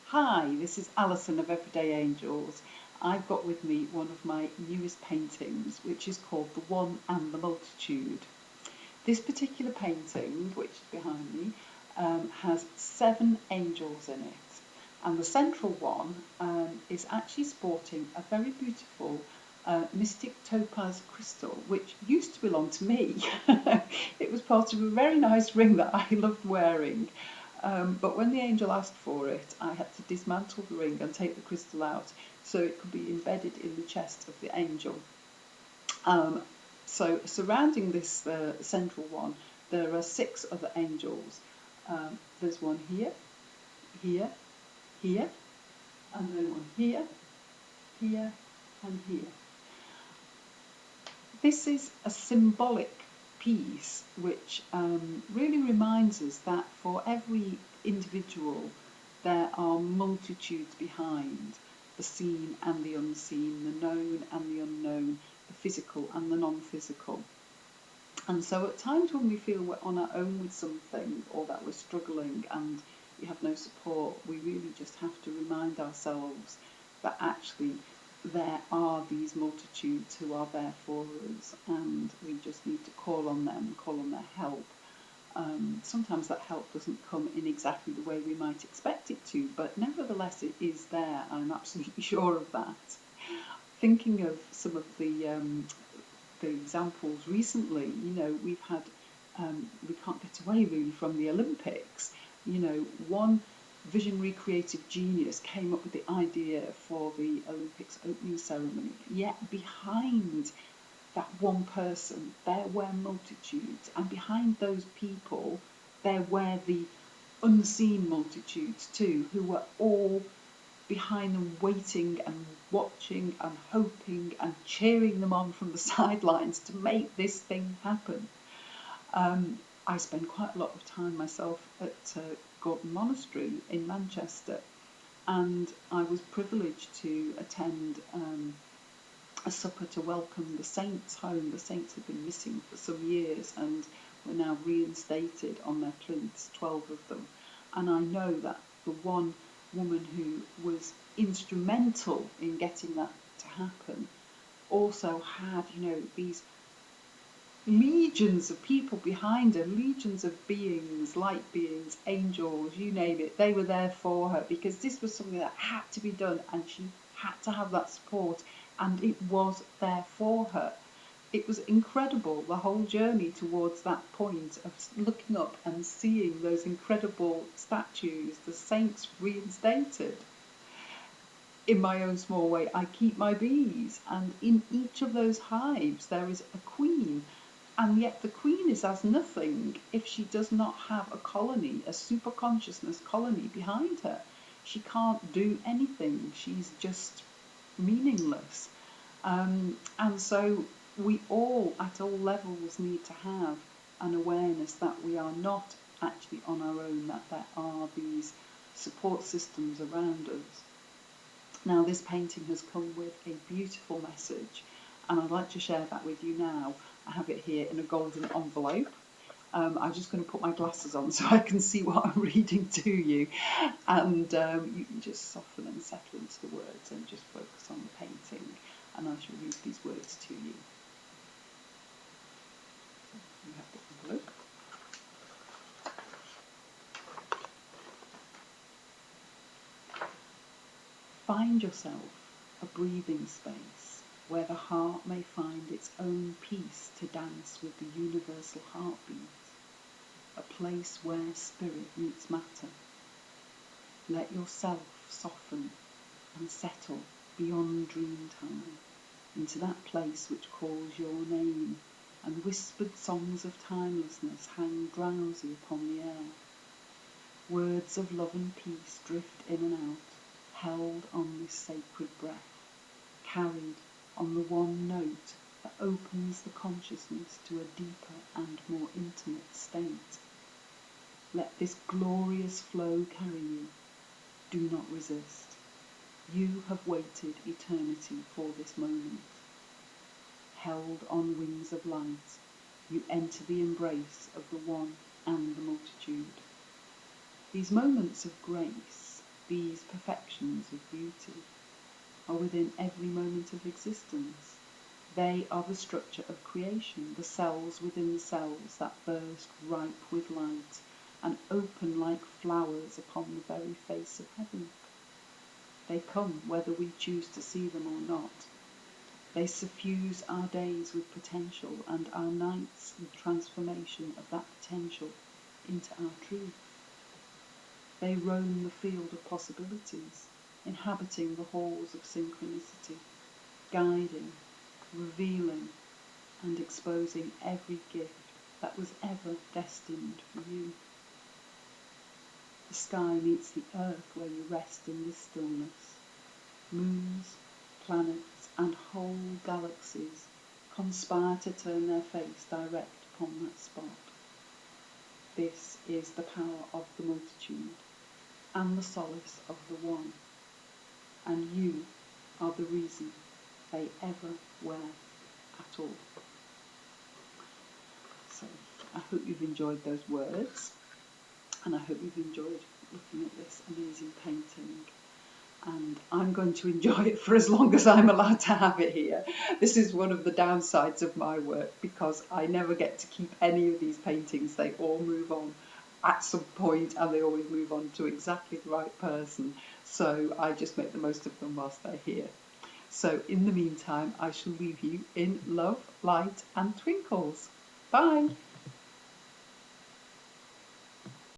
Hi, this is Alison of Everyday Angels. I've got with me one of my newest paintings, which is called The One and the Multitude. This particular painting, which is behind me, has 7 angels in it. And the central one is actually sporting a very beautiful mystic topaz crystal, which used to belong to me. It was part of a very nice ring that I loved wearing. But when the angel asked for it, I had to dismantle the ring and take the crystal out so it could be embedded in the chest of the angel. So surrounding this central one, there are 6 other angels. There's one here, here, here, and then one here, here, and here. This is a symbolic piece which really reminds us that for every individual there are multitudes behind the seen and the unseen, the known and the unknown, the physical and the non-physical. And so at times when we feel we're on our own with something or that we're struggling and we have no support, we really just have to remind ourselves that actually there are these multitudes who are there for us, and we just need to call on them, call on their help. Sometimes that help doesn't come in exactly the way we might expect it to, but nevertheless it is there. I'm absolutely sure of that. Thinking of some of the examples recently, we've had, we can't get away really from the Olympics. One visionary creative genius came up with the idea for the Olympics opening ceremony, yet behind that one person there were multitudes, and behind those people there were the unseen multitudes too, who were all behind them waiting and watching and hoping and cheering them on from the sidelines to make this thing happen. I spend quite a lot of time myself at Gorton Monastery in Manchester, and I was privileged to attend a supper to welcome the saints home. The saints had been missing for some years and were now reinstated on their plinths, 12 of them. And I know that the one woman who was instrumental in getting that to happen also had, these legions of people behind her, legions of beings, light beings, angels, you name it. They were there for her because this was something that had to be done, and she had to have that support, and it was there for her. It was incredible, the whole journey towards that point of looking up and seeing those incredible statues, the saints reinstated. In my own small way, I keep my bees, and in each of those hives there is a queen, and yet the queen is as nothing if she does not have a colony, a super consciousness colony behind her. She can't do anything, she's just meaningless. And so we all, at all levels, need to have an awareness that we are not actually on our own, that there are these support systems around us. Now, this painting has come with a beautiful message, and I'd like to share that with you now. I have it here in a golden envelope. I'm just going to put my glasses on so I can see what I'm reading to you, and you can just soften and settle into the words and just focus on the painting, and I shall read these words to you. You have the envelope. Find yourself a breathing space where the heart may find its own peace to dance with the universal heartbeat, a place where spirit meets matter. Let yourself soften and settle beyond dream time into that place which calls your name, and whispered songs of timelessness hang drowsy upon the air. Words of love and peace drift in and out, held on this sacred breath, carried on the one note that opens the consciousness to a deeper and more intimate state. Let this glorious flow carry you. Do not resist. You have waited eternity for this moment. Held on wings of light, you enter the embrace of the one and the multitude. These moments of grace These perfections of beauty are within every moment of existence. They are the structure of creation, the cells within the cells that burst ripe with light and open like flowers upon the very face of heaven. They come whether we choose to see them or not. They suffuse our days with potential and our nights with transformation of that potential into our truth. They roam the field of possibilities, inhabiting the halls of synchronicity, guiding, revealing and exposing every gift that was ever destined for you. The sky meets the earth where you rest in this stillness. Moons, planets and whole galaxies conspire to turn their face direct upon that spot. This is the power of the multitude and the solace of the one, and you are the reason they ever were at all. So I hope you've enjoyed those words, and I hope you've enjoyed looking at this amazing painting. And I'm going to enjoy it for as long as I'm allowed to have it here. This is one of the downsides of my work, because I never get to keep any of these paintings. They all move on at some point, and they always move on to exactly the right person. So I just make the most of them whilst they're here. So in the meantime, I shall leave you in love, light and twinkles. Bye.